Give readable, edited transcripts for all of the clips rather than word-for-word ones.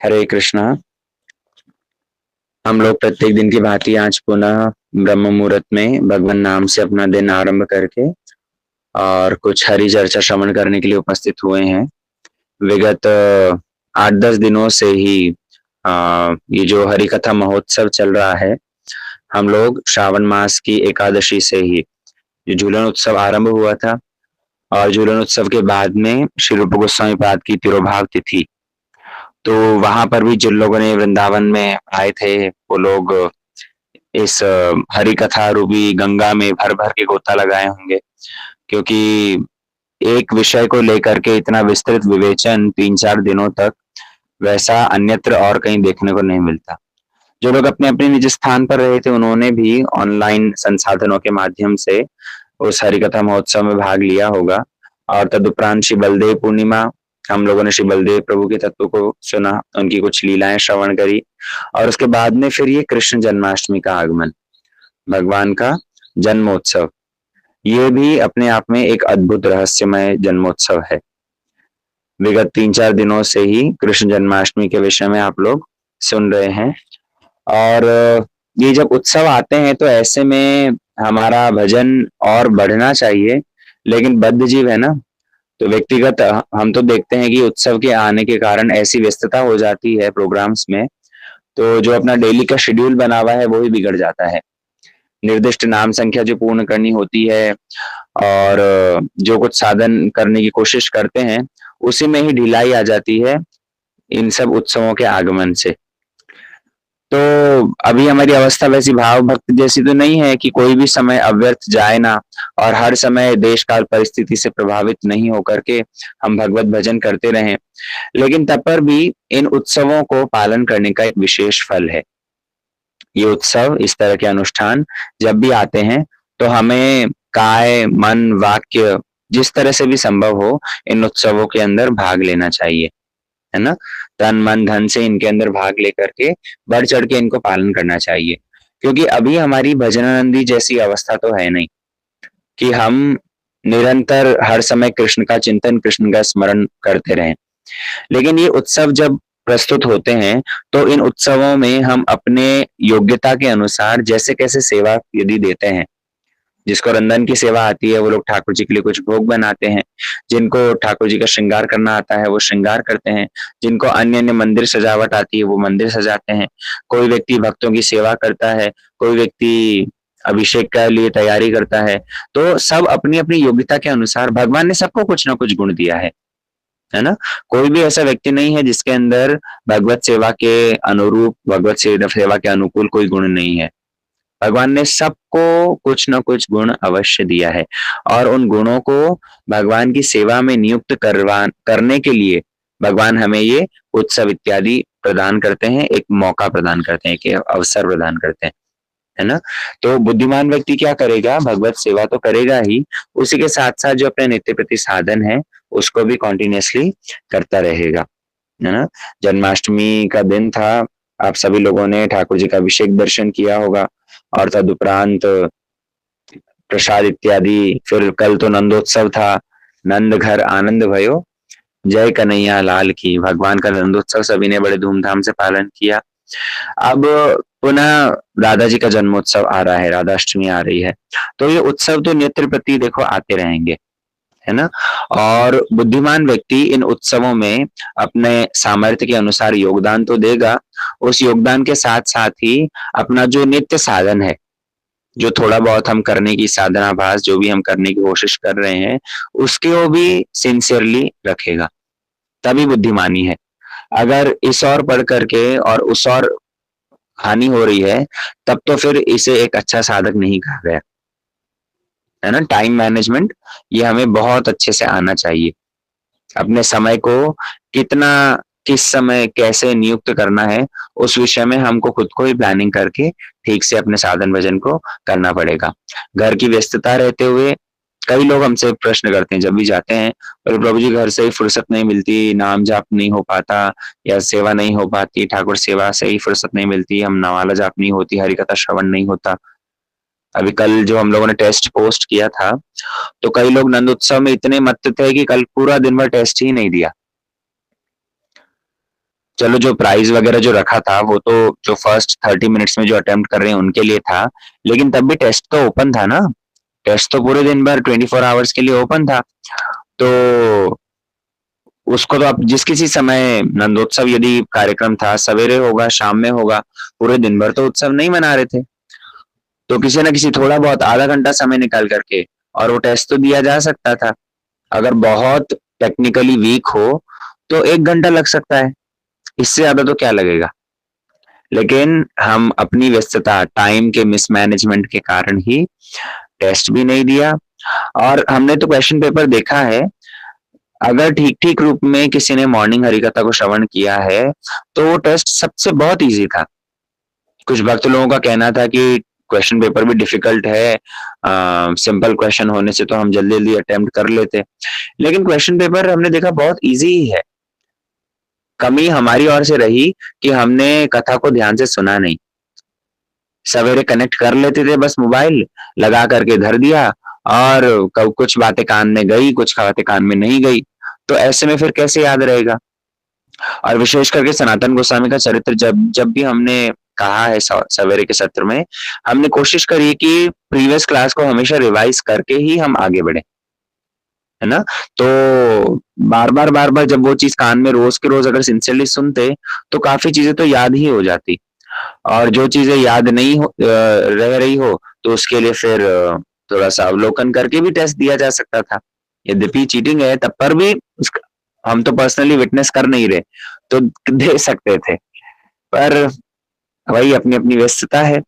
हरे कृष्णा। हम लोग प्रत्येक दिन की भांति आज पुनः ब्रह्म मुहूर्त में भगवान नाम से अपना दिन आरंभ करके और कुछ हरि चर्चा श्रवण करने के लिए उपस्थित हुए हैं। विगत 8-10 दिनों से ही ये जो हरि कथा महोत्सव चल रहा है, हम लोग श्रावण मास की एकादशी से ही जो झूलन उत्सव आरंभ हुआ था और झूलन उत्सव के बाद में श्री रूप गोस्वामी पाद की तिरोभाव तिथि, तो वहां पर भी जिन लोगों ने वृंदावन में आए थे वो लोग इस हरि कथा रूपी गंगा में भर भर के गोता लगाए होंगे, क्योंकि एक विषय को लेकर के इतना विस्तृत विवेचन 3-4 दिनों तक वैसा अन्यत्र और कहीं देखने को नहीं मिलता। जो लोग अपने अपने निज स्थान पर रहे थे उन्होंने भी ऑनलाइन संसाधनों के माध्यम से उस हरि कथा महोत्सव में भाग लिया होगा। और तदुपरांत श्री बलदेव पूर्णिमा, हम लोगों ने श्री बलदेव प्रभु के तत्व को सुना, उनकी कुछ लीलाएं श्रवण करी और उसके बाद में फिर ये कृष्ण जन्माष्टमी का आगमन, भगवान का जन्मोत्सव, ये भी अपने आप में एक अद्भुत रहस्यमय जन्मोत्सव है। विगत 3-4 दिनों से ही कृष्ण जन्माष्टमी के विषय में आप लोग सुन रहे हैं और ये जब उत्सव आते हैं तो ऐसे में हमारा भजन और बढ़ना चाहिए, लेकिन बद्ध जीव है ना, तो व्यक्तिगत हम तो देखते हैं कि उत्सव के आने के कारण ऐसी व्यस्तता हो जाती है प्रोग्राम्स में, तो जो अपना डेली का शेड्यूल बना हुआ है वो ही बिगड़ जाता है। निर्दिष्ट नाम संख्या जो पूर्ण करनी होती है और जो कुछ साधन करने की कोशिश करते हैं उसी में ही ढिलाई आ जाती है इन सब उत्सवों के आगमन से। तो अभी हमारी अवस्था वैसी भाव भक्ति जैसी तो नहीं है कि कोई भी समय अव्यर्थ जाए ना, और हर समय देश काल परिस्थिति से प्रभावित नहीं होकर के हम भगवत भजन करते रहें, लेकिन तब पर भी इन उत्सवों को पालन करने का एक विशेष फल है। ये उत्सव, इस तरह के अनुष्ठान जब भी आते हैं तो हमें काय मन वाक्य जिस तरह से भी संभव हो इन उत्सवों के अंदर भाग लेना चाहिए, है ना। तन मन धन से इनके अंदर भाग लेकर के बढ़ चढ़ के इनको पालन करना चाहिए, क्योंकि अभी हमारी भजनानंदी जैसी अवस्था तो है नहीं कि हम निरंतर हर समय कृष्ण का चिंतन, कृष्ण का स्मरण करते रहें। लेकिन ये उत्सव जब प्रस्तुत होते हैं तो इन उत्सवों में हम अपने योग्यता के अनुसार जैसे कैसे सेवा यदि देते हैं, जिसको रंधन की सेवा आती है वो लोग ठाकुर जी के लिए कुछ भोग बनाते हैं, जिनको ठाकुर जी का श्रृंगार करना आता है वो श्रृंगार करते हैं, जिनको अन्य अन्य मंदिर सजावट आती है वो मंदिर सजाते हैं, कोई व्यक्ति भक्तों की सेवा करता है, कोई व्यक्ति अभिषेक के लिए तैयारी करता है। तो सब अपनी अपनी योग्यता के अनुसार भगवान ने सबको कुछ ना कुछ गुण दिया है ना। कोई भी ऐसा व्यक्ति नहीं है जिसके अंदर भगवत सेवा के अनुरूप, भगवत सेवा के अनुकूल कोई गुण नहीं है। भगवान ने सबको कुछ न कुछ गुण अवश्य दिया है और उन गुणों को भगवान की सेवा में नियुक्त करने के लिए भगवान हमें ये उत्सव इत्यादि प्रदान करते हैं, एक मौका प्रदान करते हैं, एक अवसर प्रदान करते हैं, है ना। तो बुद्धिमान व्यक्ति क्या करेगा, भगवत सेवा तो करेगा ही, उसी के साथ साथ जो अपने नित्य प्रति साधन है उसको भी कॉन्टिन्यूसली करता रहेगा, है ना। जन्माष्टमी का दिन था, आप सभी लोगों ने ठाकुर जी का अभिषेक दर्शन किया होगा और तदुपरांत प्रसाद इत्यादि, फिर कल तो नंदोत्सव था, नंद घर आनंद भयो, जय कन्हैया लाल की, भगवान का नंदोत्सव सभी ने बड़े धूमधाम से पालन किया। अब पुनः राधा जी का जन्मोत्सव आ रहा है, राधाष्टमी आ रही है, तो ये उत्सव तो नित्य प्रति देखो आते रहेंगे, है ना। और बुद्धिमान व्यक्ति इन उत्सवों में अपने सामर्थ्य के अनुसार योगदान तो देगा, उस योगदान के साथ साथ ही अपना जो नित्य साधन है, जो थोड़ा बहुत हम करने की साधनाभास जो भी हम करने की कोशिश कर रहे हैं उसके वो भी सिंसियरली रखेगा, तभी बुद्धिमानी है। अगर इस और पढ़ करके और उस और हानि हो रही है तब तो फिर इसे एक अच्छा साधक नहीं कहा गया, है ना। टाइम मैनेजमेंट ये हमें बहुत अच्छे से आना चाहिए, अपने समय को कितना किस समय कैसे नियुक्त करना है उस विषय में हमको खुद को ही प्लानिंग करके ठीक से अपने साधन भजन को करना पड़ेगा। घर की व्यस्तता रहते हुए कई लोग हमसे प्रश्न करते हैं जब भी जाते हैं, और प्रभु जी घर से ही फुर्सत नहीं मिलती, नाम जाप नहीं हो पाता या सेवा नहीं हो पाती, ठाकुर सेवा से ही फुर्सत नहीं मिलती, हम नवाला जाप नहीं होती, हरि कथा श्रवण नहीं होता। अभी कल जो हम लोगों ने टेस्ट पोस्ट किया था तो कई लोग नंद उत्सव में इतने मत्त थे कि कल पूरा दिन भर टेस्ट ही नहीं दिया। चलो जो प्राइज वगैरह जो रखा था वो तो जो फर्स्ट 30 मिनट्स में जो अटेम्प्ट कर रहे हैं उनके लिए था, लेकिन तब भी टेस्ट तो ओपन था ना। टेस्ट तो पूरे दिन भर 24 आवर्स के लिए ओपन था। तो उसको तो आप जिस किसी समय नंदोत्सव यदि कार्यक्रम था, सवेरे होगा शाम में होगा, पूरे दिन भर तो उत्सव नहीं मना रहे थे। तो किसी ना किसी थोड़ा बहुत आधा घंटा समय निकाल करके और वो टेस्ट तो दिया जा सकता था। अगर बहुत टेक्निकली वीक हो तो 1 घंटा लग सकता है, इससे ज्यादा तो क्या लगेगा। लेकिन हम अपनी व्यस्तता, टाइम के मिसमैनेजमेंट के कारण ही टेस्ट भी नहीं दिया। और हमने तो क्वेश्चन पेपर देखा है, अगर ठीक ठीक रूप में किसी ने मॉर्निंग हरिकथा को श्रवण किया है तो वो टेस्ट सबसे बहुत इजी था। कुछ भक्त लोगों का कहना था कि क्वेश्चन पेपर भी डिफिकल्ट है, सिंपल क्वेश्चन होने से तो हम जल्दी जल्दी अटेम्प्ट कर लेते, लेकिन क्वेश्चन पेपर हमने देखा बहुत इजी ही है। कमी हमारी ओर से रही कि हमने कथा को ध्यान से सुना नहीं। सवेरे कनेक्ट कर लेते थे बस मोबाइल लगा करके धर दिया, और कुछ बातें कान में गई, कुछ बातें कान में नहीं गई, तो ऐसे में फिर कैसे याद रहेगा। और विशेष करके सनातन गोस्वामी का चरित्र जब जब भी हमने कहा है सवेरे के सत्र में, हमने कोशिश करी कि प्रीवियस क्लास को हमेशा रिवाइज करके ही हम आगे बढ़े, है ना। तो बार बार जब वो चीज कान में रोज के रोज अगर सिंसियरली सुनते तो काफी चीजें तो याद ही हो जाती, और जो चीजें याद नहीं रह रही हो तो उसके लिए फिर थोड़ा सा अवलोकन करके भी टेस्ट दिया जा सकता था। यद्यपि चीटिंग है तब पर भी हम तो पर्सनली विटनेस कर नहीं रहे तो दे सकते थे, पर वही अपनी अपनी व्यस्तता है।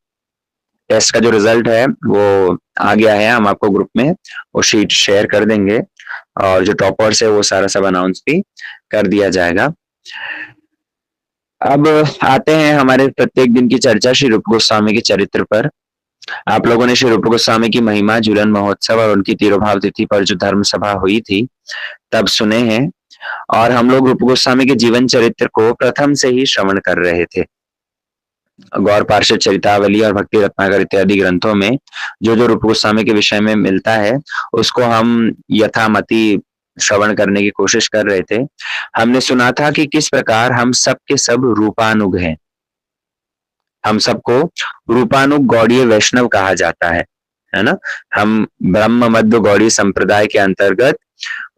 टेस्ट का जो रिजल्ट है वो आ गया है, हम आपको ग्रुप में वो शीट शेयर कर देंगे, और जो टॉपर्स है वो सारा सब अनाउंस भी कर दिया जाएगा। अब आते हैं हमारे प्रत्येक दिन की चर्चा श्री रूप गोस्वामी के चरित्र पर। आप लोगों ने श्री रूप गोस्वामी की महिमा, झूलन महोत्सव और उनकी तिरुभाव तिथि पर जो धर्म सभा हुई थी तब सुने हैं, और हम लोग रूप गोस्वामी के जीवन चरित्र को प्रथम से ही श्रवण कर रहे थे। गौर पार्षद चरितावली और भक्ति रत्नाकर इत्यादि ग्रंथों में जो जो रूप गोस्वामी के विषय में मिलता है उसको हम यथामति श्रवण करने की कोशिश कर रहे थे। हमने सुना था कि किस प्रकार हम सब के सब रूपानुग हैं। हम सबको रूपानुग गौड़ीय वैष्णव कहा जाता है ना। हम ब्रह्म मध्य गौड़ीय संप्रदाय के अंतर्गत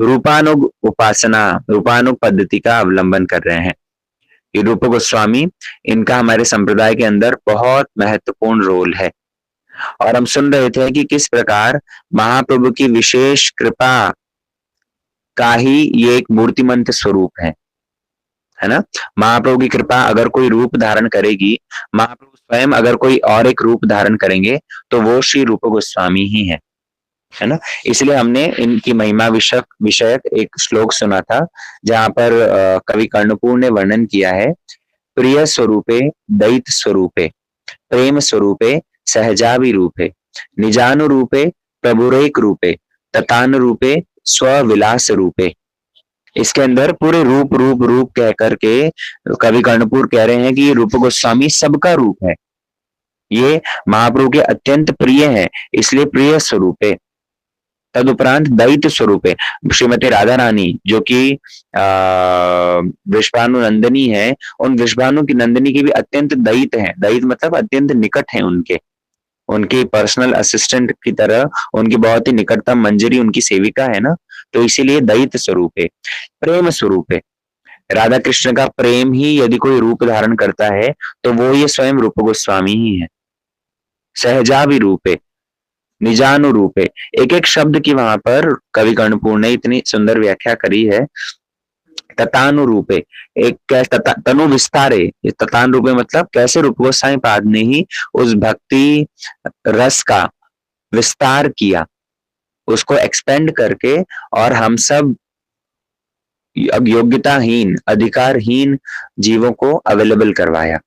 रूपानुग उपासना, रूपानुग पद्धति का अवलंबन कर रहे हैं। ये रूप गोस्वामी, इनका हमारे संप्रदाय के अंदर बहुत महत्वपूर्ण रोल है। और हम सुन रहे थे कि किस प्रकार महाप्रभु की विशेष कृपा का ही ये एक मूर्तिमंत स्वरूप है ना। महाप्रभु की कृपा अगर कोई रूप धारण करेगी, महाप्रभु स्वयं अगर कोई और एक रूप धारण करेंगे तो वो श्री रूप गोस्वामी ही है ना। इसलिए हमने इनकी महिमा विषयक एक श्लोक सुना था जहां पर कवि कर्णपूर ने वर्णन किया है, प्रिय स्वरूपे दैत स्वरूपे प्रेम स्वरूपे सहजावि रूपे निजानुरूपे प्रभुरेक रूपे तथानुरूपे स्वविलास रूपे। इसके अंदर पूरे रूप रूप रूप कह करके कवि कर्णपुर कह रहे हैं कि ये रूप गोस्वामी सबका रूप है, ये महाप्रभु के अत्यंत प्रिय है, इसलिए प्रिय स्वरूप है। तदुपरांत दैत स्वरूप है, श्रीमती राधा रानी जो कि वृषभानु नंदिनी है, उन वृषभानु की नंदिनी की भी अत्यंत दैत है। दैत मतलब अत्यंत निकट है उनके, उनकी पर्सनल असिस्टेंट की तरह उनकी बहुत ही निकटतम मंजरी उनकी सेविका है ना। तो इसीलिए दैत स्वरूप है, प्रेम स्वरूप है। राधा कृष्ण का प्रेम ही यदि कोई रूप धारण करता है तो वो ये स्वयं रूप गोस्वामी ही है। सहजावि रूप है, निजानुरूप है। एक एक शब्द की वहां पर कवि कर्णपूर ने इतनी सुंदर व्याख्या करी है। तथानुरूप है, एक तनु विस्तारे, तथानुरूप मतलब कैसे रूप गोस्वामी पाद ने ही उस भक्ति रस का विस्तार किया, उसको एक्सपेंड करके और हम सब योग्यताहीन अधिकारहीन जीवों को अवेलेबल करवाया,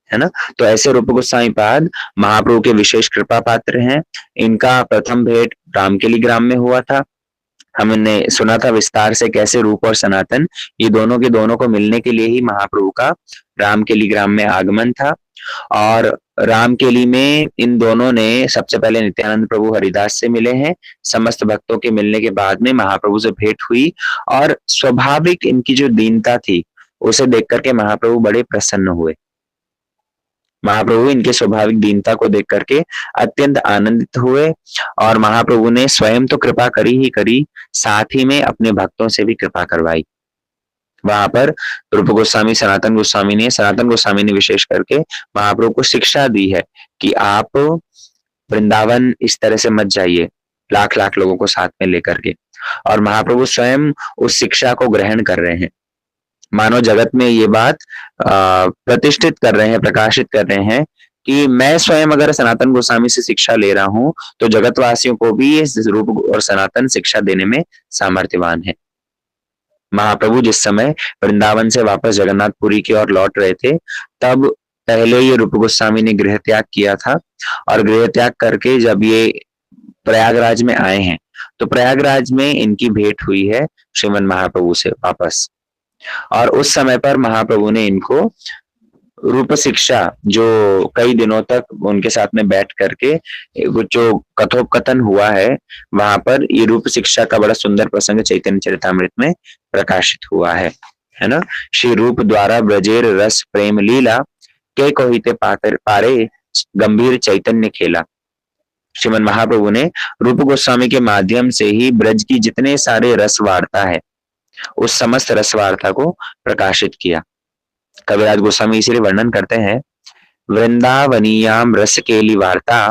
है ना। तो ऐसे रूप गोस्वामी पाद महाप्रभु के विशेष कृपा पात्र हैं। इनका प्रथम भेंट रामकेली ग्राम में हुआ था। हमने सुना था विस्तार से कैसे रूप और सनातन ये दोनों के दोनों को मिलने के लिए ही महाप्रभु का रामकेली ग्राम में आगमन था। और रामकेली में इन दोनों ने सबसे पहले नित्यानंद प्रभु हरिदास से मिले हैं। समस्त भक्तों के मिलने के बाद में महाप्रभु से भेंट हुई, और स्वाभाविक इनकी जो दीनता थी उसे देख करके महाप्रभु बड़े प्रसन्न हुए। महाप्रभु इनके स्वाभाविक दीनता को देख करके अत्यंत आनंदित हुए और महाप्रभु ने स्वयं तो कृपा करी ही करी, साथ ही में अपने भक्तों से भी कृपा करवाई। वहां पर रूप गोस्वामी सनातन गोस्वामी ने विशेष करके महाप्रभु को शिक्षा दी है कि आप वृंदावन इस तरह से मत जाइए, लाख लाख लोगों को साथ में लेकर के। और महाप्रभु स्वयं उस शिक्षा को ग्रहण कर रहे हैं, मानव जगत में ये बात प्रतिष्ठित कर रहे हैं, प्रकाशित कर रहे हैं कि मैं स्वयं अगर सनातन गोस्वामी से शिक्षा ले रहा हूं तो जगतवासियों को भी इस रूप और सनातन शिक्षा देने में सामर्थ्यवान है। महाप्रभु जिस समय वृंदावन से वापस जगन्नाथपुरी की ओर लौट रहे थे, तब पहले ये रूप गोस्वामी ने गृह त्याग किया था और गृह त्याग करके जब ये प्रयागराज में आए हैं तो प्रयागराज में इनकी भेंट हुई है श्रीमन महाप्रभु से वापस। और उस समय पर महाप्रभु ने इनको रूप शिक्षा, जो कई दिनों तक उनके साथ में बैठ करके जो कथोपकथन हुआ है, वहां पर ये रूप शिक्षा का बड़ा सुंदर प्रसंग चैतन्य चरितामृत में प्रकाशित हुआ है ना। श्री रूप द्वारा ब्रजेर रस प्रेम लीला के कोहिते पारे गंभीर चैतन्य खेला। श्रीमन महाप्रभु ने रूप गोस्वामी के माध्यम से ही ब्रज की जितने सारे रस वार्ता है उस समस्त रस वार्ता को प्रकाशित किया। कविराज गोस्वामी इसीलिए वर्णन करते हैं, वृंदावनीयाम रस केली वार्ता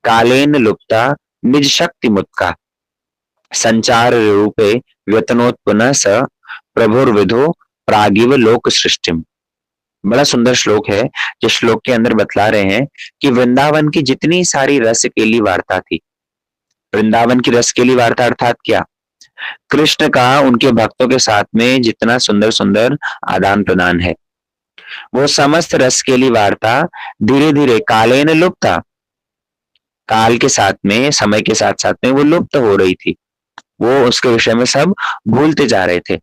कालेन लुप्ता निज शक्ति मुत्का संचार रूपे व्यतनोत्पुनः स प्रभुर्विधो प्रागिव लोक सृष्टिम। बड़ा सुंदर श्लोक है। जिस श्लोक के अंदर बतला रहे हैं कि वृंदावन की जितनी सारी रस केली वार्ता थी, वृंदावन की रस केली वार्ता अर्थात क्या, कृष्ण का उनके भक्तों के साथ में जितना सुंदर सुंदर आदान प्रदान है, वो समस्त रस केली वार्ता धीरे धीरे कालेन लुप्ता, काल के साथ में, समय के साथ साथ में वो लुप्त हो रही थी। वो उसके विषय में सब भूलते जा रहे थे।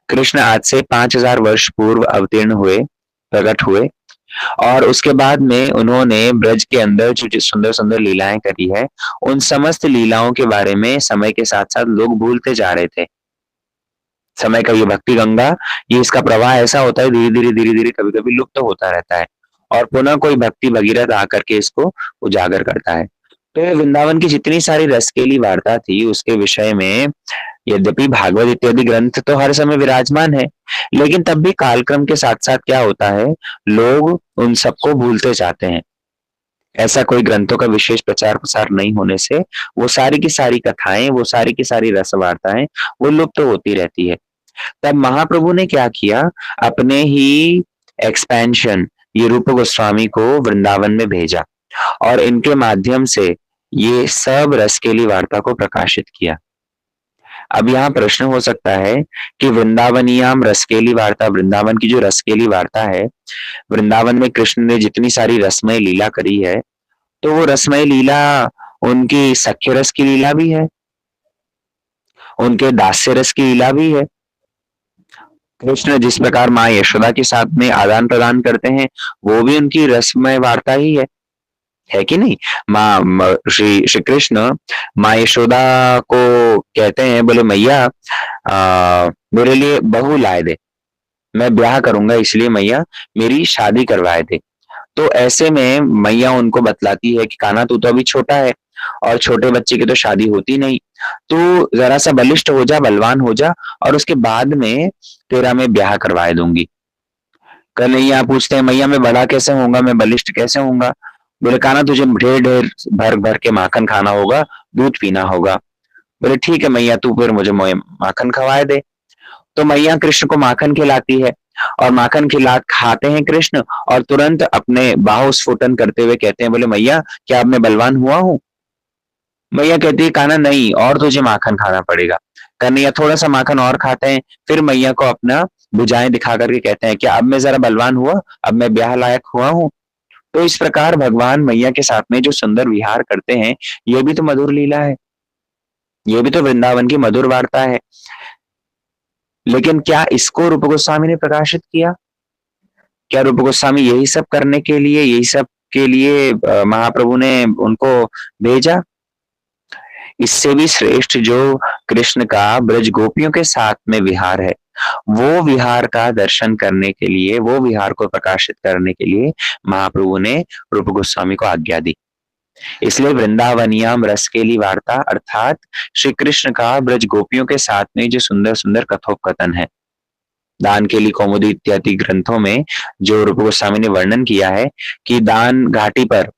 कृष्ण आज से 5000 वर्ष पूर्व अवतीर्ण हुए, प्रकट हुए, और उसके बाद में उन्होंने ब्रज के अंदर जो सुंदर सुंदर लीलाएं करी है, उन समस्त लीलाओं के बारे में समय के साथ साथ लोग भूलते जा रहे थे। समय का ये भक्ति गंगा, ये इसका प्रवाह ऐसा होता है, धीरे धीरे कभी कभी लुप्त होता रहता है और पुनः कोई भक्ति भगीरथ आकर के इसको उजागर करता है। तो वृंदावन की जितनी सारी रसकेली वार्ता थी उसके विषय में यद्यपि भागवत इत्यादि ग्रंथ तो हर समय विराजमान है, लेकिन तब भी कालक्रम के साथ साथ क्या होता है, लोग उन सबको भूलते जाते हैं। ऐसा कोई ग्रंथों का विशेष प्रचार प्रसार नहीं होने से वो सारी की सारी कथाएं, वो सारी की सारी रस वार्ताएं वो लुप्त होती रहती है। तब महाप्रभु ने क्या किया, अपने ही एक्सपेंशन ये रूप गोस्वामी को वृंदावन में भेजा और इनके माध्यम से ये सब रसकेली वार्ता को प्रकाशित किया। अब यहाँ प्रश्न हो सकता है कि वृंदावनियाम रसकेली वार्ता, वृंदावन की जो रसकेली वार्ता है, वृंदावन में कृष्ण ने जितनी सारी रसमय लीला करी है, तो वो रसमय लीला उनकी सख्य रस की लीला भी है, उनके दास्य रस की लीला भी है। कृष्ण जिस प्रकार माँ यशोदा के साथ में आदान प्रदान करते हैं, वो भी उनकी रसमय वार्ता ही है कि नहीं। माँ श्री कृष्ण माँ यशोदा को कहते हैं, बोले मैया मेरे लिए बहू लाए दे, मैं ब्याह करूंगा, इसलिए मैया मेरी शादी करवाए दे। तो ऐसे में मैया उनको बतलाती है कि कान्हा तू तो अभी छोटा है और छोटे बच्चे की तो शादी होती नहीं, तू जरा सा बलिष्ठ हो जा, बलवान हो जा, और उसके बाद में तेरा मैं ब्याह करवाए दूंगी। कन्हैया पूछते हैं मैया मैं बड़ा कैसे होऊंगा, मैं बलिष्ठ कैसे होऊंगा। बोले कान्हा तुझे ढेर ढेर भर भर के माखन खाना होगा, दूध पीना होगा। बोले ठीक है मैया, तू फिर मुझे माखन खवाए दे। तो मैया कृष्ण को माखन खिलाती है और माखन खिला खाते हैं कृष्ण और तुरंत अपने बाहु स्फुटन करते हुए कहते हैं, बोले मैया क्या अब मैं बलवान हुआ हूँ। मैया कहती है कान्हा नहीं, और तुझे माखन खाना पड़ेगा। कन्हैया थोड़ा सा माखन और खाते हैं, फिर मैया को अपना भुजाएं दिखा करके कहते हैं क्या अब मैं जरा बलवान हुआ, अब मैं ब्याह लायक हुआ हूँ। तो इस प्रकार भगवान मैया के साथ में जो सुंदर विहार करते हैं, ये भी तो मधुर लीला है, ये भी तो वृंदावन की मधुर वार्ता है। लेकिन क्या इसको रूप गोस्वामी ने प्रकाशित किया? क्या रूप गोस्वामी यही सब करने के लिए, यही सब के लिए महाप्रभु ने उनको भेजा? इससे भी श्रेष्ठ जो कृष्ण का ब्रज गोपियों के साथ में विहार है, वो विहार का दर्शन करने के लिए, वो विहार को प्रकाशित करने के लिए महाप्रभु ने रूप गोस्वामी को आज्ञा दी। इसलिए वृंदावनियाम रसकेली वार्ता अर्थात श्री कृष्ण का ब्रज गोपियों के साथ में जो सुंदर सुंदर कथोपकथन है, दान केली कौमुदी इत्यादि ग्रंथों में जो रूप गोस्वामी ने वर्णन किया है कि दान घाटी पर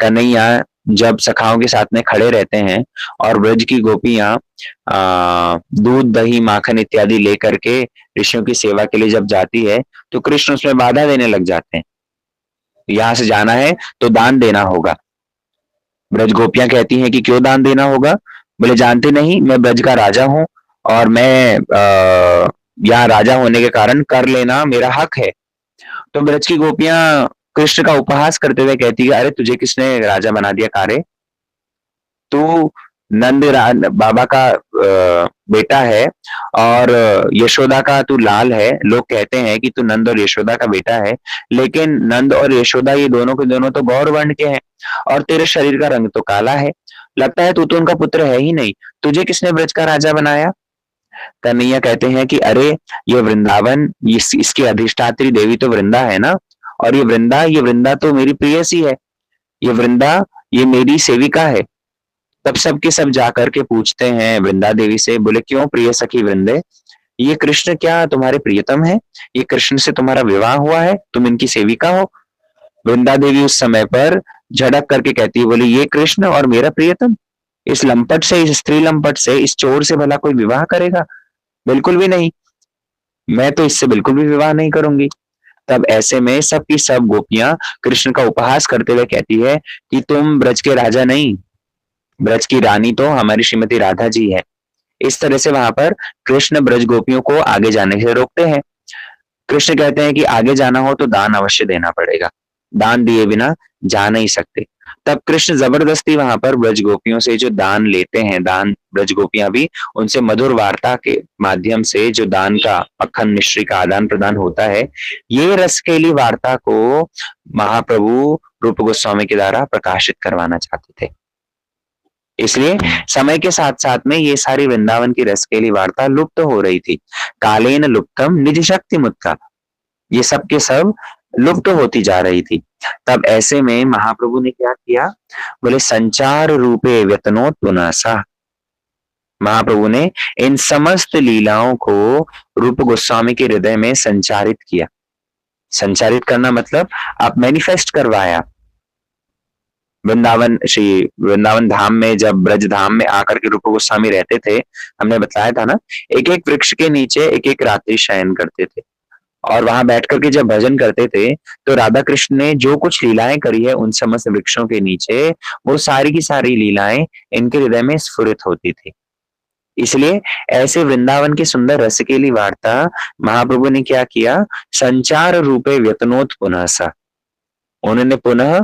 कन्हैया जब सखाओं के साथ में खड़े रहते हैं और ब्रज की गोपियां दूध दही माखन इत्यादि लेकर के ऋषियों की सेवा के लिए जब जाती है तो कृष्ण उसमें बाधा देने लग जाते हैं। यहाँ से जाना है तो दान देना होगा। ब्रज गोपियां कहती हैं कि क्यों दान देना होगा? बोले जानते नहीं, मैं ब्रज का राजा हूँ और मैं यहाँ राजा होने के कारण कर लेना मेरा हक है। तो ब्रज की गोपियां कृष्ण का उपहास करते हुए कहती है, अरे तुझे किसने राजा बना दिया कारे? तू नंद बाबा का बेटा है और यशोदा का तू लाल है। लोग कहते हैं कि तू नंद और यशोदा का बेटा है, लेकिन नंद और यशोदा ये दोनों के दोनों तो गौर वर्ण के हैं और तेरे शरीर का रंग तो काला है। लगता है तू तो उनका पुत्र है ही नहीं, तुझे किसने ब्रज का राजा बनाया? कन्हैया कहते हैं कि अरे ये वृंदावन, इसकी अधिष्ठात्री देवी तो वृंदा है ना, और ये वृंदा तो मेरी प्रेयसी है। ये वृंदा ये मेरी सेविका है। तब सब के सब जाकर के पूछते हैं वृंदा देवी से, बोले क्यों प्रिय सखी वृंदे, ये कृष्ण क्या तुम्हारे प्रियतम है? ये कृष्ण से तुम्हारा विवाह हुआ है? तुम इनकी सेविका हो? वृंदा देवी उस समय पर झड़क करके कहती है, बोले ये कृष्ण और मेरा प्रियतम, इस लंपट से, इस स्त्री लंपट से, इस चोर से भला कोई विवाह करेगा? बिल्कुल भी नहीं, मैं तो इससे बिल्कुल भी विवाह नहीं करूंगी। तब ऐसे में सब की सब गोपियां कृष्ण का उपहास करते हुए कहती है कि तुम ब्रज के राजा नहीं, ब्रज की रानी तो हमारी श्रीमती राधा जी है। इस तरह से वहां पर कृष्ण ब्रज गोपियों को आगे जाने से रोकते हैं। कृष्ण कहते हैं कि आगे जाना हो तो दान अवश्य देना पड़ेगा, दान दिए बिना जा नहीं सकते। तब कृष्ण जबरदस्ती वहां पर ब्रज गोपियों से जो दान लेते हैं, दान ब्रज गोपियां भी उनसे मधुर वार्ता के माध्यम से जो दान का अखंड मिश्री का आदान प्रदान होता है, ये रसकेली वार्ता को महाप्रभु रूप गोस्वामी के द्वारा प्रकाशित करवाना चाहते थे। इसलिए समय के साथ साथ में ये सारी वृंदावन की रसकेली वार्ता लुप्त हो रही थी। कालेन लुप्तम निज शक्ति मुत्का, ये सब के सब लुप्त होती जा रही थी। तब ऐसे में महाप्रभु ने क्या किया? बोले संचार रूपे व्यतनोत पुनः सा, महाप्रभु ने इन समस्त लीलाओं को रूप गोस्वामी के हृदय में संचारित किया। संचारित करना मतलब आप मैनिफेस्ट करवाया। वृंदावन धाम में, जब ब्रज धाम में आकर के रूप गोस्वामी रहते थे, हमने बताया था ना, एक एक वृक्ष के नीचे एक एक रात्रि शयन करते थे और वहां बैठ करके जब भजन करते थे तो राधा कृष्ण ने जो कुछ लीलाएं करी है उन समस्त वृक्षों के नीचे, वो सारी की सारी लीलाएं इनके हृदय में स्फुरित होती थी। इसलिए ऐसे वृंदावन की सुंदर रसकेली वार्ता महाप्रभु ने क्या किया? संचार रूपे व्यतनोत पुनः सा, उन्होंने पुनः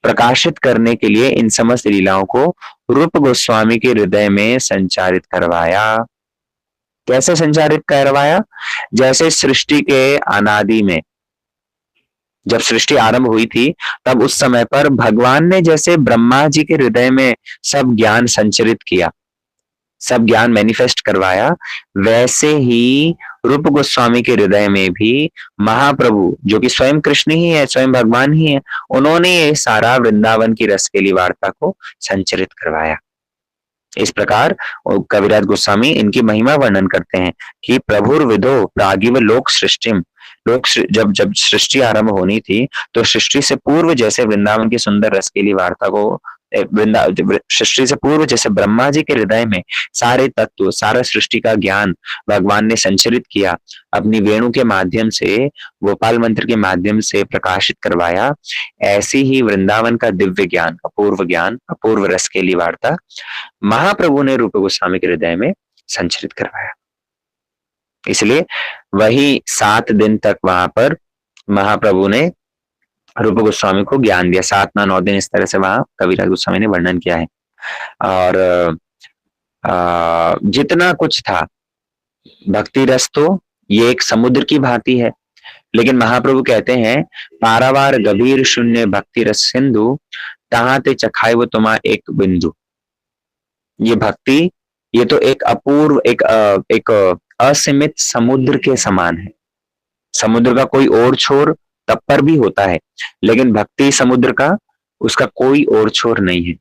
प्रकाशित करने के लिए इन समस्त लीलाओं को रूप गोस्वामी के हृदय में संचारित करवाया। कैसे संचारित करवाया? जैसे सृष्टि के अनादि में जब सृष्टि आरंभ हुई थी, तब उस समय पर भगवान ने जैसे ब्रह्मा जी के हृदय में सब ज्ञान संचरित किया, सब ज्ञान मैनिफेस्ट करवाया, वैसे ही रूप गोस्वामी के हृदय में भी महाप्रभु, जो कि स्वयं कृष्ण ही है, स्वयं भगवान ही है, उन्होंने ये सारा वृंदावन की रसकेली वार्ता को संचरित करवाया। इस प्रकार कविराज गोस्वामी इनकी महिमा वर्णन करते हैं कि प्रभुर विदो प्रागिव लोक सृष्टिम, लोक जब सृष्टि आरंभ होनी थी तो सृष्टि से पूर्व जैसे वृंदावन की सुंदर रसकेली वार्ता को, सृष्टि से पूर्व जैसे ब्रह्मा जी के हृदय में सारे तत्व, सारा सृष्टि का ज्ञान भगवान ने संचरित किया, अपनी वेणु के माध्यम से, गोपाल मंत्र के माध्यम से प्रकाशित करवाया, ऐसी ही वृंदावन का दिव्य ज्ञान, अपूर्व रसकेली वार्ता महाप्रभु ने रूप गोस्वामी के हृदय में संचरित करवाया। इसलिए वही 7 दिन तक वहां पर महाप्रभु ने रूप गोस्वामी को ज्ञान दिया। 7 ना 9 दिन इस तरह से वहां कविराज गोस्वामी ने वर्णन किया है। और जितना कुछ था भक्ति रस, तो ये एक समुद्र की भांति है, लेकिन महाप्रभु कहते हैं पारावार गभीर शून्य भक्ति रस सिंधु, तहां ते चखाए वो तुमा एक बिंदु। ये भक्ति, ये तो एक अपूर्व, एक असीमित समुद्र के समान है। समुद्र का कोई और छोर तब पर भी होता है, लेकिन भक्ति समुद्र का उसका कोई और छोर नहीं है।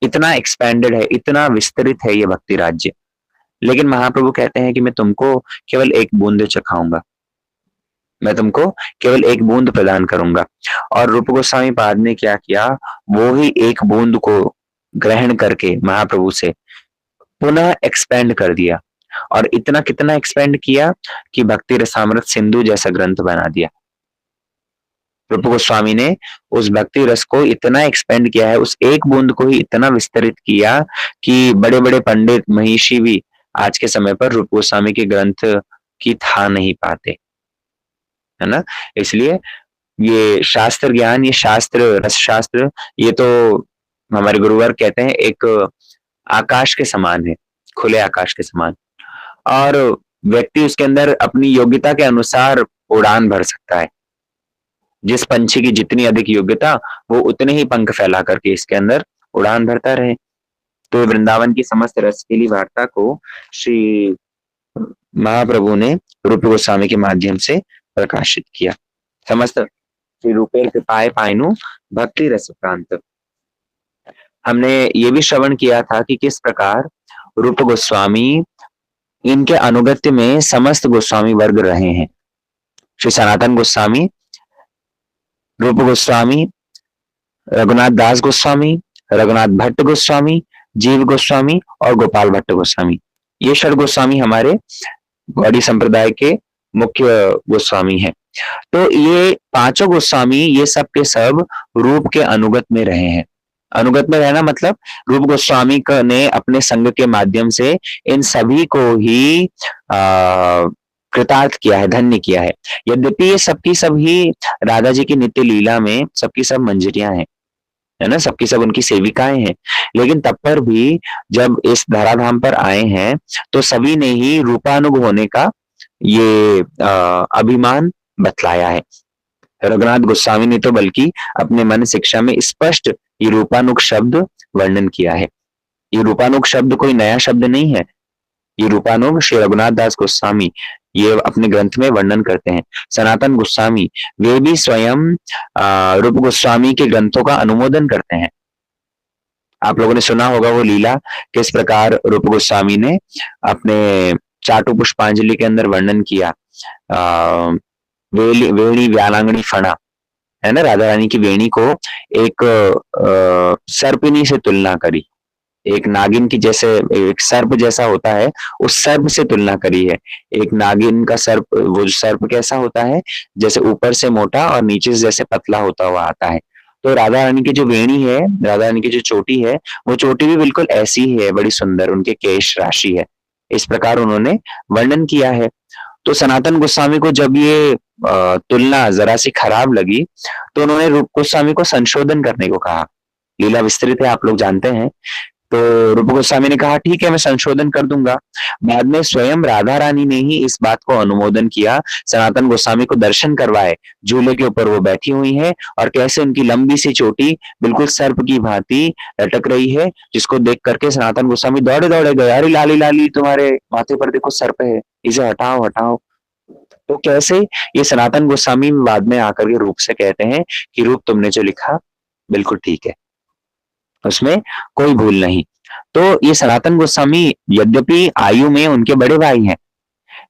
इतना एक्सपेंडेड है, इतना विस्तृत है ये भक्ति राज्य। लेकिन महाप्रभु कहते हैं कि मैं तुमको केवल एक बूंद चखाऊंगा, मैं तुमको केवल एक बूंद प्रदान करूंगा। और रूप गोस्वामी पाद ने क्या किया, वो ही एक बूंद को ग्रहण करके महाप्रभु से पुनः एक्सपेंड कर दिया। और इतना कितना एक्सपेंड किया कि भक्ति रसामृत सिंधु जैसा ग्रंथ बना दिया। रूप गोस्वामी ने उस भक्ति रस को इतना एक्सपेंड किया है, उस एक बूंद को ही इतना विस्तृत किया कि बड़े बड़े पंडित महिषी भी आज के समय पर रूप गोस्वामी के ग्रंथ की था नहीं पाते, है ना। इसलिए ये शास्त्र ज्ञान, ये शास्त्र रस शास्त्र, ये तो हमारे गुरुवर कहते हैं एक आकाश के समान है, खुले आकाश के समान। और व्यक्ति उसके अंदर अपनी योग्यता के अनुसार उड़ान भर सकता है। जिस पंछी की जितनी अधिक योग्यता, वो उतने ही पंख फैला करके इसके अंदर उड़ान भरता रहे। तो वृंदावन की समस्त रस की वार्ता को श्री महाप्रभु ने रूप गोस्वामी के माध्यम से प्रकाशित किया। समस्त श्री रूपेर कृपाए पाइनु भक्ति रस प्रांत। हमने ये भी श्रवण किया था कि किस प्रकार रूप गोस्वामी, इनके अनुगत्य में समस्त गोस्वामी वर्ग रहे हैं। श्री सनातन गोस्वामी, रूप गोस्वामी, रघुनाथ दास गोस्वामी, रघुनाथ भट्ट गोस्वामी, जीव गोस्वामी और गोपाल भट्ट गोस्वामी, ये षड गोस्वामी हमारे गौड़ी संप्रदाय के मुख्य गोस्वामी हैं। तो ये पांचों गोस्वामी, ये सब के सब रूप के अनुगत में रहे हैं। अनुगत में रहना मतलब रूप गोस्वामी ने अपने संग के माध्यम से इन सभी को ही कृतार्थ किया है, धन्य किया है। यद्यपि ये सबकी सब ही राधा जी की नित्य लीला में सबकी सब मंजरियां हैं, है ना, सबकी सब उनकी सेविकाएं हैं, लेकिन तब पर भी जब इस धराधाम पर आए हैं तो सभी ने ही रूपानुग होने का ये अभिमान बतलाया है। रघुनाथ गोस्वामी ने तो बल्कि अपने मन शिक्षा में स्पष्ट ये रूपानुग शब्द वर्णन किया है। ये रूपानुग शब्द कोई नया शब्द नहीं है, ये रूपानुग श्री रघुनाथ दास गोस्वामी ये अपने ग्रंथ में वर्णन करते हैं। सनातन गोस्वामी वे भी स्वयं रूप गोस्वामी के ग्रंथों का अनुमोदन करते हैं। आप लोगों ने सुना होगा वो लीला, किस प्रकार रूप गोस्वामी ने अपने चाटु पुष्पांजलि के अंदर वर्णन किया। वेणी व्यालांगनी फणा, है ना, राधा रानी की वेणी को एक सर्पिनी से तुलना करी, एक नागिन की जैसे एक सर्प जैसा होता है उस सर्प से तुलना करी है। एक नागिन का सर्प, वो सर्प कैसा होता है, जैसे ऊपर से मोटा और नीचे से जैसे पतला होता हुआ आता है। तो राधा रानी की जो वेणी है, राधा रानी की जो चोटी है, वो चोटी भी बिल्कुल ऐसी ही है, बड़ी सुंदर उनके केश राशि है। इस प्रकार उन्होंने वर्णन किया है। तो सनातन गोस्वामी को जब ये तुलना जरा सी खराब लगी तो उन्होंने रूप गोस्वामी को संशोधन करने को कहा। लीला विस्तृत है, आप लोग जानते हैं। तो रूप गोस्वामी ने कहा ठीक है, मैं संशोधन कर दूंगा। बाद में स्वयं राधा रानी ने ही इस बात को अनुमोदन किया, सनातन गोस्वामी को दर्शन करवाए, झूले के ऊपर वो बैठी हुई है और कैसे उनकी लंबी सी चोटी बिल्कुल सर्प की भांति लटक रही है, जिसको देख करके सनातन गोस्वामी दौड़े दौड़े गए, अरे लाली लाली तुम्हारे माथे पर देखो सर्प है, इसे हटाओ हटाओ। तो कैसे ये सनातन गोस्वामी बाद में आकर के रूप से कहते हैं कि रूप तुमने जो लिखा बिल्कुल ठीक है, उसमें कोई भूल नहीं। तो ये सनातन गोस्वामी यद्यपि आयु में उनके बड़े भाई हैं,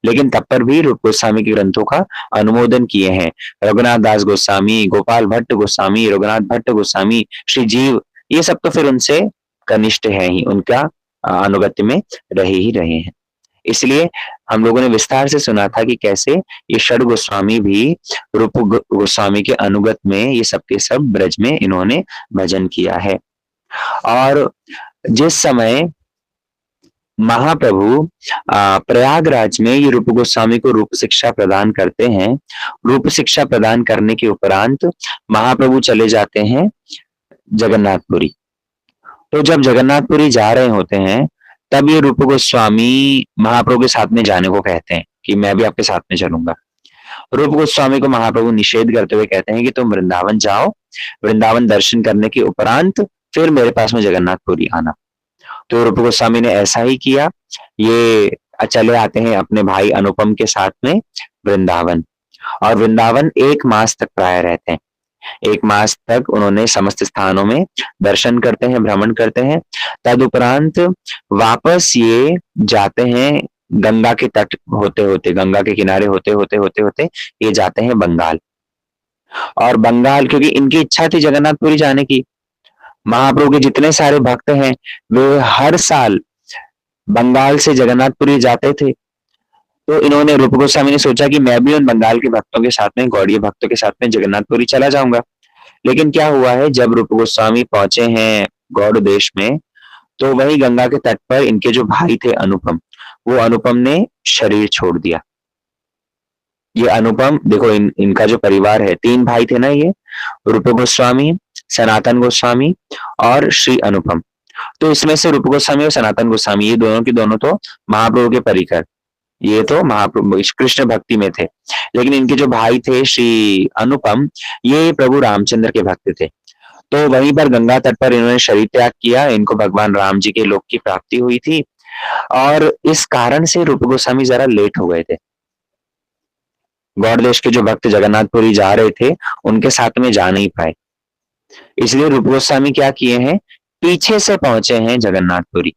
लेकिन तब पर भी रूप गोस्वामी के ग्रंथों का अनुमोदन किए हैं। रघुनाथ दास गोस्वामी, गोपाल भट्ट गोस्वामी, रघुनाथ भट्ट गोस्वामी, श्री जीव, ये सब तो फिर उनसे कनिष्ठ है ही, उनका अनुगत्य में रहे ही रहे हैं। इसलिए हम लोगों ने विस्तार से सुना था कि कैसे ये षड गोस्वामी भी रूप गोस्वामी के अनुगत में ये सबके सब ब्रज में इन्होंने भजन किया है। और जिस समय महाप्रभु प्रयागराज में ये रूप गोस्वामी को रूप शिक्षा प्रदान करते हैं, रूप शिक्षा प्रदान करने के उपरांत महाप्रभु चले जाते हैं जगन्नाथपुरी। तो जब जगन्नाथपुरी जा रहे होते हैं तब ये रूप गोस्वामी महाप्रभु के साथ में जाने को कहते हैं कि मैं भी आपके साथ में चलूंगा। रूप गोस्वामी को महाप्रभु निषेध करते हुए कहते हैं कि तुम वृंदावन जाओ, वृंदावन दर्शन करने के उपरांत फिर मेरे पास में जगन्नाथपुरी आना। तो रूप गोस्वामी ने ऐसा ही किया। ये चले आते हैं अपने भाई अनुपम के साथ में वृंदावन। और वृंदावन 1 मास तक प्राय रहते हैं। 1 मास तक उन्होंने समस्त स्थानों में दर्शन करते हैं, भ्रमण करते हैं। तदुपरांत वापस ये जाते हैं गंगा के तट होते होते, गंगा के किनारे होते होते होते होते ये जाते हैं बंगाल। और बंगाल, क्योंकि इनकी इच्छा थी जगन्नाथपुरी जाने की, महाप्रभु के जितने सारे भक्त हैं वे हर साल बंगाल से जगन्नाथपुरी जाते थे। तो इन्होंने, रूप गोस्वामी ने सोचा कि मैं भी उन बंगाल के भक्तों के साथ में, गौड़ीय भक्तों के साथ में जगन्नाथपुरी चला जाऊंगा। लेकिन क्या हुआ है, जब रूप गोस्वामी पहुंचे हैं गौड़ देश में, तो वही गंगा के तट पर इनके जो भाई थे अनुपम, वो अनुपम ने शरीर छोड़ दिया। ये अनुपम देखो, इनका जो परिवार है, 3 भाई थे ना ये, रूप गोस्वामी, सनातन गोस्वामी और श्री अनुपम। तो इसमें से रूप गोस्वामी और सनातन गोस्वामी, ये दोनों की दोनों तो महाप्रभु के परिकर, ये तो महाप्रभु कृष्ण भक्ति में थे। लेकिन इनके जो भाई थे श्री अनुपम, ये प्रभु रामचंद्र के भक्त थे। तो वहीं पर गंगा तट पर इन्होंने शरीर त्याग किया। इनको भगवान राम जी के लोक की प्राप्ति हुई थी, और इस कारण से रूप गोस्वामी जरा लेट हो गए थे। गौड़ देश के जो भक्त जगन्नाथपुरी जा रहे थे, उनके साथ में जा नहीं पाए। इसलिए रूप गोस्वामी क्या किए हैं, पीछे से पहुंचे हैं जगन्नाथपुरी,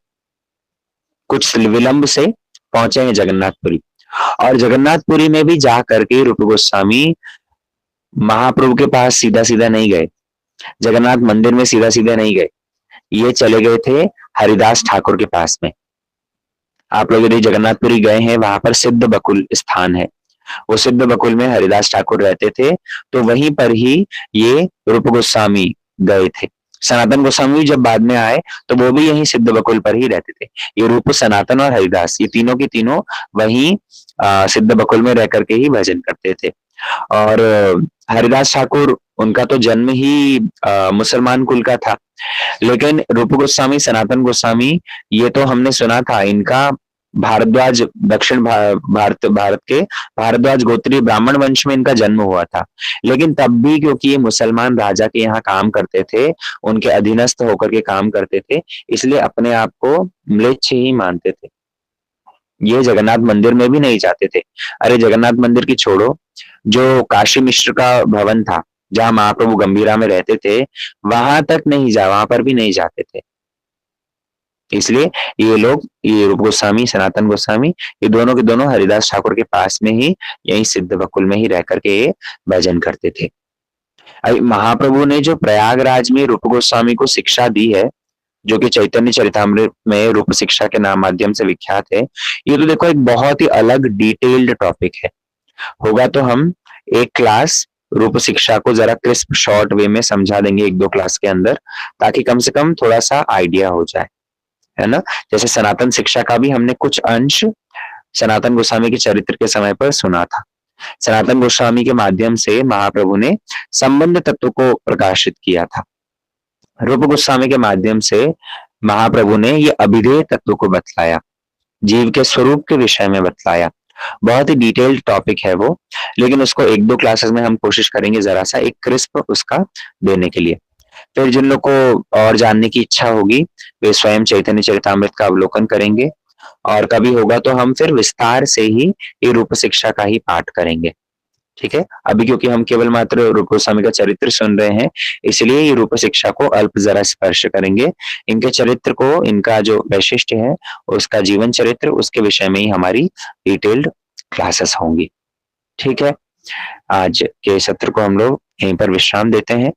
कुछ विलंब से पहुंचे हैं जगन्नाथपुरी। और जगन्नाथपुरी में भी जा करके रूप गोस्वामी महाप्रभु के पास सीधा सीधा नहीं गए, जगन्नाथ मंदिर में सीधा सीधा नहीं गए, ये चले गए थे हरिदास ठाकुर के पास में। आप लोग यदि जगन्नाथपुरी गए हैं, वहां पर सिद्ध बकुल स्थान है, वो सिद्ध बकुल में हरिदास ठाकुर रहते थे। तो वहीं पर ही ये रूप गोस्वामी गए थे। सनातन गोस्वामी जब बाद में आए तो वो भी यहीं सिद्ध बकुल पर ही रहते थे। ये रूप, सनातन और हरिदास, ये तीनों की तीनों वहीं सिद्ध बकुल में रह करके ही भजन करते थे। और हरिदास ठाकुर, उनका तो जन्म ही मुसलमान कुल का था। लेकिन रूप गोस्वामी, सनातन गोस्वामी, ये तो हमने सुना था इनका भारद्वाज, दक्षिण भारत के भारद्वाज गोत्रीय ब्राह्मण वंश में इनका जन्म हुआ था। लेकिन तब भी क्योंकि ये मुसलमान राजा के यहाँ काम करते थे, उनके अधीनस्थ होकर के काम करते थे, इसलिए अपने आप को म्लेच्छ ही मानते थे। ये जगन्नाथ मंदिर में भी नहीं जाते थे। अरे जगन्नाथ मंदिर की छोड़ो, जो काशी मिश्र का भवन था, जहां महाप्रभु गंभीरा में रहते थे, वहां तक नहीं जा, वहां पर भी नहीं जाते थे। इसलिए ये लोग, ये रूप गोस्वामी, सनातन गोस्वामी, ये दोनों के दोनों हरिदास ठाकुर के पास में ही, यही सिद्ध बकुल में ही रह करके ये भजन करते थे। महाप्रभु ने जो प्रयागराज में रूप गोस्वामी को शिक्षा दी है, जो कि चैतन्य चरितामृत में रूप शिक्षा के नाम माध्यम से विख्यात है, ये तो देखो एक बहुत ही अलग डिटेल्ड टॉपिक है। होगा तो हम एक क्लास रूप शिक्षा को जरा क्रिस्प शॉर्ट वे में समझा देंगे 1-2 क्लास के अंदर, ताकि कम से कम थोड़ा सा आइडिया हो जाए, है ना। जैसे सनातन शिक्षा का भी हमने कुछ अंश सनातन गोस्वामी के चरित्र के समय पर सुना था। सनातन गोस्वामी के माध्यम से महाप्रभु ने संबंध तत्व को प्रकाशित किया था। रूप गोस्वामी के माध्यम से महाप्रभु ने ये अभिधेय तत्व को बतलाया, जीव के स्वरूप के विषय में बतलाया। बहुत ही डिटेल्ड टॉपिक है वो, लेकिन उसको 1-2 क्लासेस में हम कोशिश करेंगे जरा सा एक क्रिस्प उसका देने के लिए। फिर जिन लोग को और जानने की इच्छा होगी, वे स्वयं चैतन्य चरितामृत का अवलोकन करेंगे, और कभी होगा तो हम फिर विस्तार से ही ये रूप शिक्षा का ही पाठ करेंगे। ठीक है, अभी क्योंकि हम केवल मात्र रूप गोस्वामी का चरित्र सुन रहे हैं, इसलिए ये रूप शिक्षा को अल्प जरा स्पर्श करेंगे। इनके चरित्र को, इनका जो वैशिष्ट्य है, उसका जीवन चरित्र, उसके विषय में ही हमारी डिटेल्ड क्लासेस होंगी। ठीक है, आज के सत्र को हम लोग यहीं पर विश्राम देते हैं।